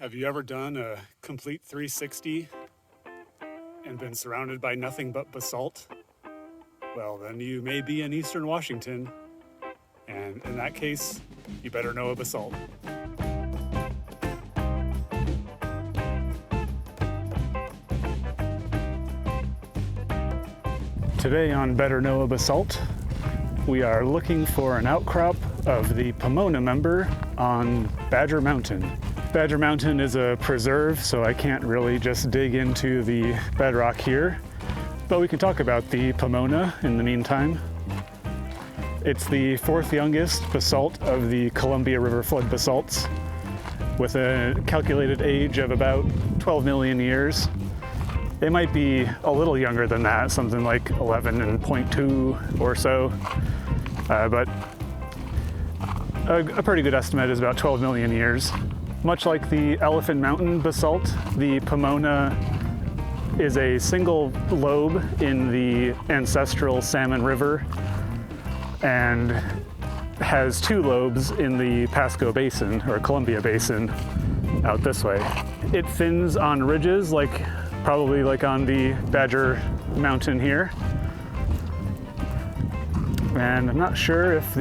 Have you ever done a complete 360 and been surrounded by nothing but basalt? Well, then you may be in Eastern Washington, and in that case, you better know a basalt. Today on Better Know a Basalt, we are looking for an outcrop of the Pomona Member on Badger Mountain. Badger Mountain is a preserve, so I can't really just dig into the bedrock here, but we can talk about the Pomona in the meantime. It's the fourth youngest basalt of the Columbia River flood basalts, with a calculated age of about 12 million years. They might be a little younger than that, something like 11.2 or so, but a pretty good estimate is about 12 million years. Much like the Elephant Mountain basalt, the Pomona is a single lobe in the ancestral Salmon River and has two lobes in the Pasco Basin, or Columbia Basin, out this way. It thins on ridges, probably like on the Badger Mountain here. And I'm not sure if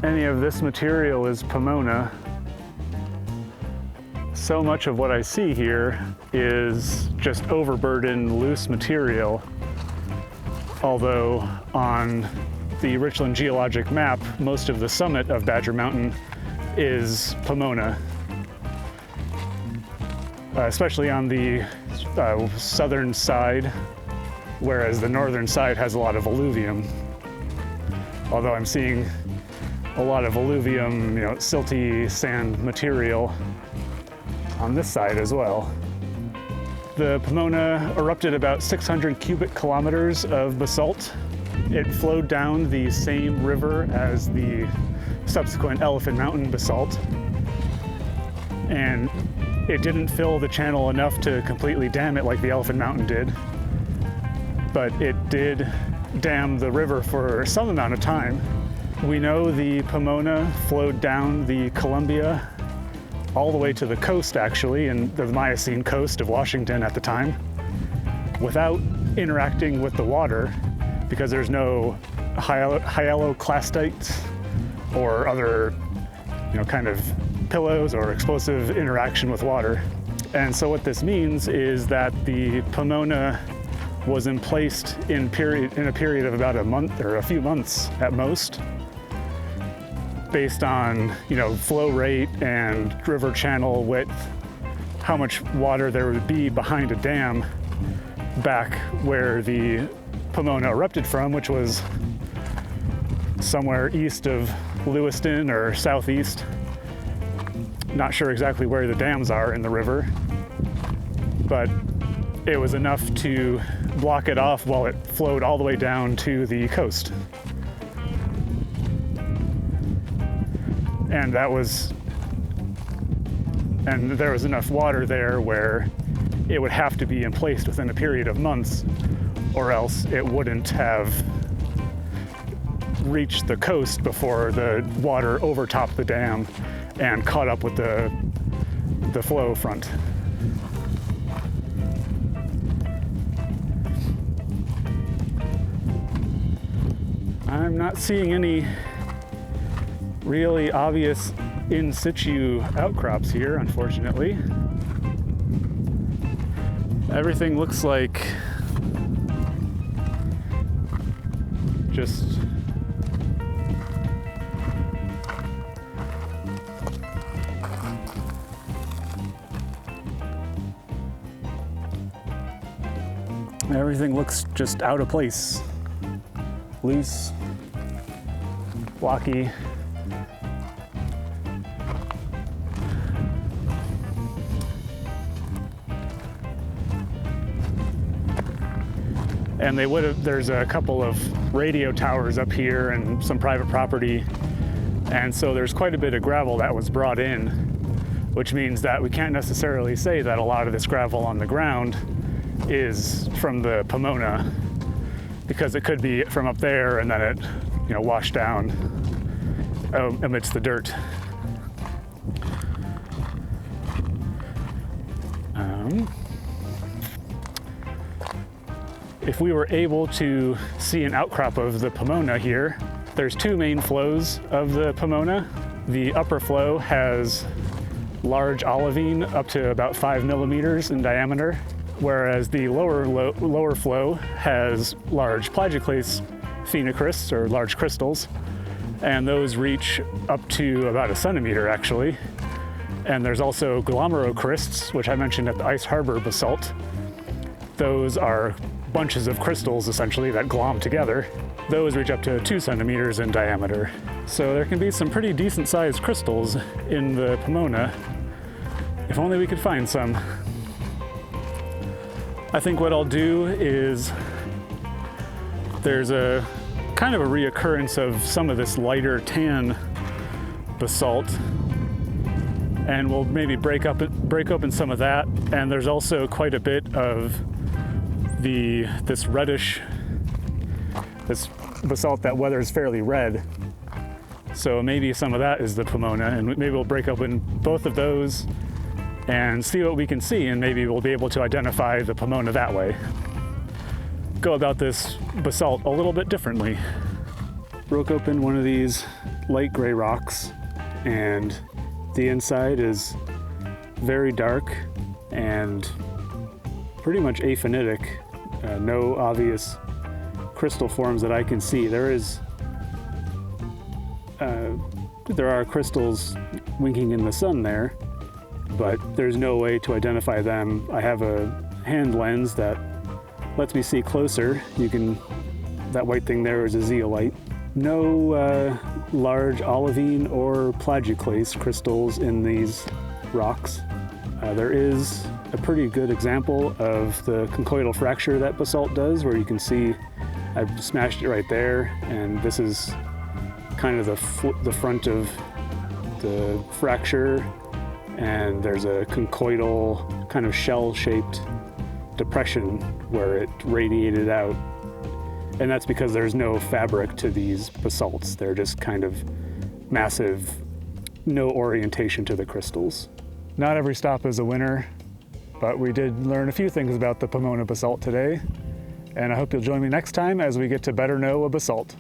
any of this material is Pomona. So much of what I see here is just overburdened loose material, although on the Richland geologic map, most of the summit of Badger Mountain is Pomona, especially on the southern side, whereas the northern side has a lot of alluvium. Although I'm seeing a lot of alluvium, silty sand material on this side as well. The Pomona erupted about 600 cubic kilometers of basalt. It flowed down the same river as the subsequent Elephant Mountain basalt, and it didn't fill the channel enough to completely dam it like the Elephant Mountain did, but it did dam the river for some amount of time. We know the Pomona flowed down the Columbia all the way to the coast, actually, in the Miocene coast of Washington at the time, without interacting with the water, because there's no hyaloclastites or other, kind of pillows or explosive interaction with water. And so what this means is that the Pomona was emplaced in a period of about a month or a few months at most, based on flow rate and river channel width, how much water there would be behind a dam back where the Pomona erupted from, which was somewhere east of Lewiston or southeast. Not sure exactly where the dams are in the river, but it was enough to block it off while it flowed all the way down to the coast. And there was enough water there where it would have to be emplaced within a period of months, or else it wouldn't have reached the coast before the water overtopped the dam and caught up with the flow front. I'm not seeing any really obvious in situ outcrops here, unfortunately. Everything looks like just out of place, loose, blocky. And there's a couple of radio towers up here and some private property. And so there's quite a bit of gravel that was brought in, which means that we can't necessarily say that a lot of this gravel on the ground is from the Pomona, because it could be from up there and then it, washed down amidst the dirt. If we were able to see an outcrop of the Pomona here, there's two main flows of the Pomona. The upper flow has large olivine up to about 5 millimeters in diameter, whereas the lower flow has large plagioclase phenocrysts, or large crystals, and those reach up to about a centimeter actually. And there's also glomerocrysts, which I mentioned at the Ice Harbor basalt. Those are bunches of crystals essentially that glom together. Those reach up to 2 centimeters in diameter. So there can be some pretty decent sized crystals in the Pomona, if only we could find some. I think what I'll do is, there's a kind of a reoccurrence of some of this lighter tan basalt, and we'll maybe break open some of that. And there's also quite a bit of this reddish, this basalt that weathers fairly red. So maybe some of that is the Pomona, and maybe we'll break open both of those and see what we can see, and maybe we'll be able to identify the Pomona that way. Go about this basalt a little bit differently. Broke open one of these light gray rocks, and the inside is very dark and pretty much aphanitic. No obvious crystal forms that I can see. There are crystals winking in the sun there, but there's no way to identify them. I have a hand lens that lets me see closer. That white thing there is a zeolite. No large olivine or plagioclase crystals in these rocks. There is a pretty good example of the conchoidal fracture that basalt does, where you can see I've smashed it right there, and this is kind of the front of the fracture, and there's a conchoidal kind of shell-shaped depression where it radiated out. And that's because there's no fabric to these basalts. They're just kind of massive, no orientation to the crystals. Not every stop is a winner, but we did learn a few things about the Pomona basalt today, and I hope you'll join me next time as we get to better know a basalt.